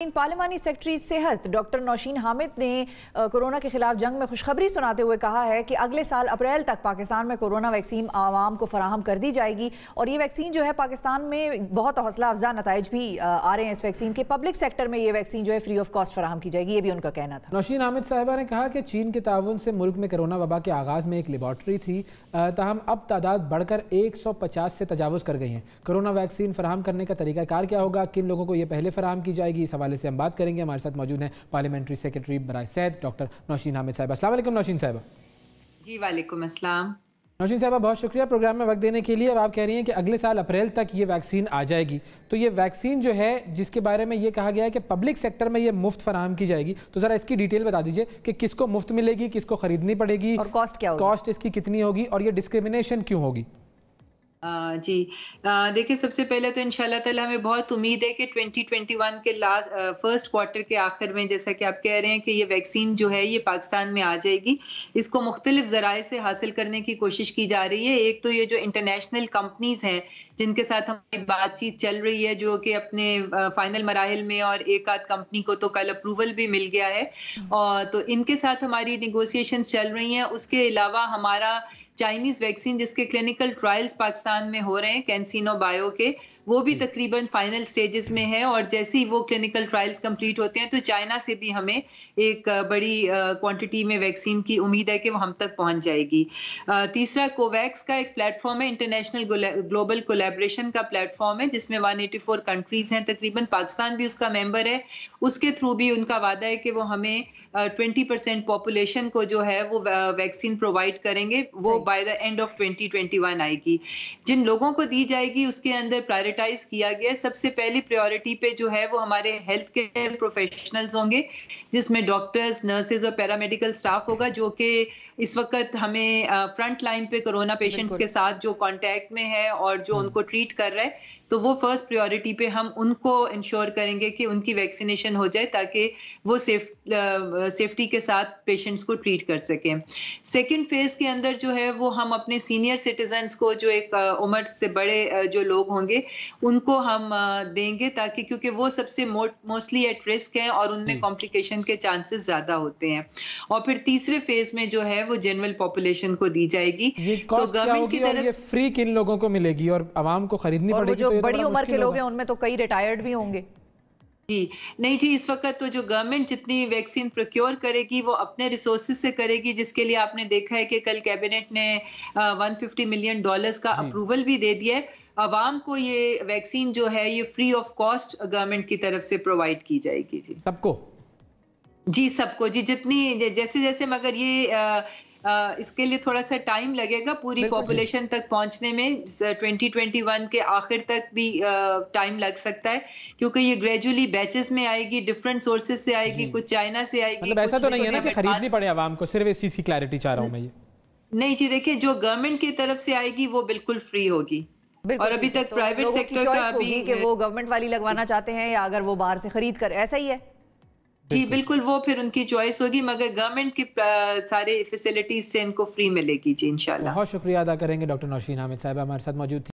पार्लिमानी secretary सेहत doctor Nausheen Hamid ने corona के खिलाफ जंग में खुशखबरी सुनाते हुए कहा है कि अगले साल अप्रैल तक पाकिस्तान में कोरोना वैक्सीन आवाम को फराहम कर दी जाएगी और ये वैक्सीन जो है पाकिस्तान में बहुत हौसला अफजा नताइज भी आ रहे हैं इस वैक्सीन के। पब्लिक सेक्टर में ये वैक्सीन जो है फ्री ऑफ कॉस्ट फराहम की जाएगी, ये भी उनका कहना था। नौशीन हामिद साहिबा ने कहा कि चीन के ताउन से मुल्क में कोरोना वबा के आगाज़ में एक लेबॉर्ट्री थी, ताहम अब तादाद बढ़कर 150 से तजावुज़ कर गई हैं। कोरोना वैक्सीन फराहम करने का तरीकाकार क्या होगा, किन लोगों को ये पहले फराहम की जाएगी, इस हवाले से हम बात करेंगे। हमारे साथ मौजूद हैं पार्लियामेंट्री सेक्रेटरी बराए सेहत डॉक्टर नौशीन हामिद साहिबा। अस्सलाम वालेकुम नौशीन साहिबा। जी वालेकुम अस्सलाम। नौशीन साहिबा, बहुत शुक्रिया प्रोग्राम में वक्त देने के लिए। अब आप कह रही हैं कि अगले साल अप्रैल तक ये वैक्सीन आ जाएगी, तो ये वैक्सीन जो है जिसके बारे में ये कहा गया है कि पब्लिक सेक्टर में ये मुफ्त फराहम की जाएगी, तो ज़रा इसकी डिटेल बता दीजिए कि किसको मुफ्त मिलेगी, किसको खरीदनी पड़ेगी और कॉस्ट क्या होगी, कॉस्ट इसकी कितनी होगी और ये डिस्क्रिमिनेशन क्यों होगी? जी देखिए, सबसे पहले तो इंशाल्लाह ताला हमें बहुत उम्मीद है कि 2021 के फर्स्ट क्वार्टर के आखिर में, जैसा कि आप कह रहे हैं कि ये वैक्सीन जो है ये पाकिस्तान में आ जाएगी। इसको मुख्तलिफ ज़राए से हासिल करने की कोशिश की जा रही है। एक तो ये जो इंटरनेशनल कंपनीज हैं जिनके साथ हमारी बातचीत चल रही है, जो कि अपने फाइनल मराहिल में, और एक आध कंपनी को तो कल अप्रूवल भी मिल गया है, और तो इनके साथ हमारी निगोशिएशंस चल रही हैं। उसके अलावा हमारा चाइनीज वैक्सीन जिसके क्लिनिकल ट्रायल्स पाकिस्तान में हो रहे हैं, कैंसिनो बायो के, वो भी तकरीबन फाइनल स्टेजेस में है, और जैसे ही वो क्लिनिकल ट्रायल्स कंप्लीट होते हैं तो चाइना से भी हमें एक बड़ी क्वांटिटी में वैक्सीन की उम्मीद है कि वो हम तक पहुंच जाएगी। तीसरा, कोवैक्स का एक प्लेटफॉर्म है, इंटरनेशनल ग्लोबल कोलैबोरेशन का प्लेटफॉर्म है, जिसमें 184 कंट्रीज हैं तकरीबन, पाकिस्तान भी उसका मेंबर है। उसके थ्रू भी उनका वादा है कि वो हमें 20% पॉपुलेशन को जो है वो वैक्सीन प्रोवाइड करेंगे। वो बाय द एंड ऑफ 2021 आएगी। जिन लोगों को दी जाएगी उसके अंदर प्रायोरिटाइज किया गया, सबसे पहली प्रायोरिटी पे जो है वो हमारे हेल्थ केयर प्रोफेशनल्स होंगे, जिसमें डॉक्टर्स, नर्सेज और पैरामेडिकल स्टाफ होगा, जो कि इस वक्त हमें फ्रंट लाइन पे कोरोना पेशेंट्स के साथ जो कांटेक्ट में है और जो उनको ट्रीट कर रहा है, तो वो फर्स्ट प्रायोरिटी पे हम उनको इंश्योर करेंगे कि उनकी वैक्सीनेशन हो जाए ताकि वो सेफ्टी के साथ पेशेंट्स को ट्रीट कर सकें। सेकंड फेज के अंदर जो है वो हम अपने सीनियर सिटीजन्स को, जो एक उम्र से बड़े जो लोग होंगे, उनको हम देंगे, ताकि क्योंकि वो सबसे मोस्टली एट रिस्क हैं और उनमें कॉम्प्लिकेशन के चांसेस ज्यादा होते हैं। और फिर तीसरे फेज में जो है वो जनरल पॉपुलेशन को दी जाएगी। तो गवर्नमेंट की तरफ फ्री किन लोगों को मिलेगी और आवाम को खरीदनी पड़ेगी? जो बड़ी उम्र के लोग हैं उनमें तो कई रिटायर्ड भी होंगे। जी नहीं जी, इस वक्त तो जो गवर्नमेंट जितनी वैक्सीन प्रोक्योर करेगी वो अपने रिसोर्सेज से करेगी, जिसके लिए आपने देखा है कि कल कैबिनेट ने $150 मिलियन का अप्रूवल भी दे दिया है। अवाम को ये वैक्सीन जो है ये फ्री ऑफ कॉस्ट गवर्नमेंट की तरफ से प्रोवाइड की जाएगी। जी सबको? जी सबको जी, जितनी जैसे जैसे, मगर ये इसके लिए थोड़ा सा टाइम लगेगा पूरी पॉपुलेशन तक पहुंचने में। 2021 के आखिर तक भी टाइम लग सकता है, क्योंकि ये ग्रेजुअली बैचेस में आएगी, डिफरेंट सोर्सेज से आएगी, कुछ चाइना से आएगी। मतलब ऐसा तो नहीं है ना कि खरीदनी पड़े आवाम को, सिर्फ इस चीज की क्लैरिटी चाह रहा हूं मैं। ये नहीं जी, देखिए, जो गवर्नमेंट की तरफ से आएगी वो बिल्कुल फ्री होगी, और अभी तक प्राइवेट सेक्टर का अभी कि वो गवर्नमेंट वाली लगवाना चाहते हैं या अगर वो बाहर से खरीद कर, ऐसा ही है। जी बिल्कुल, वो फिर उनकी चॉइस होगी, मगर गवर्नमेंट की सारे फैसिलिटीज से इनको फ्री मिलेगी। जी इंशाल्लाह। बहुत शुक्रिया अदा करेंगे डॉक्टर नौशीन हामिद साहिबा हमारे साथ मौजूद थी।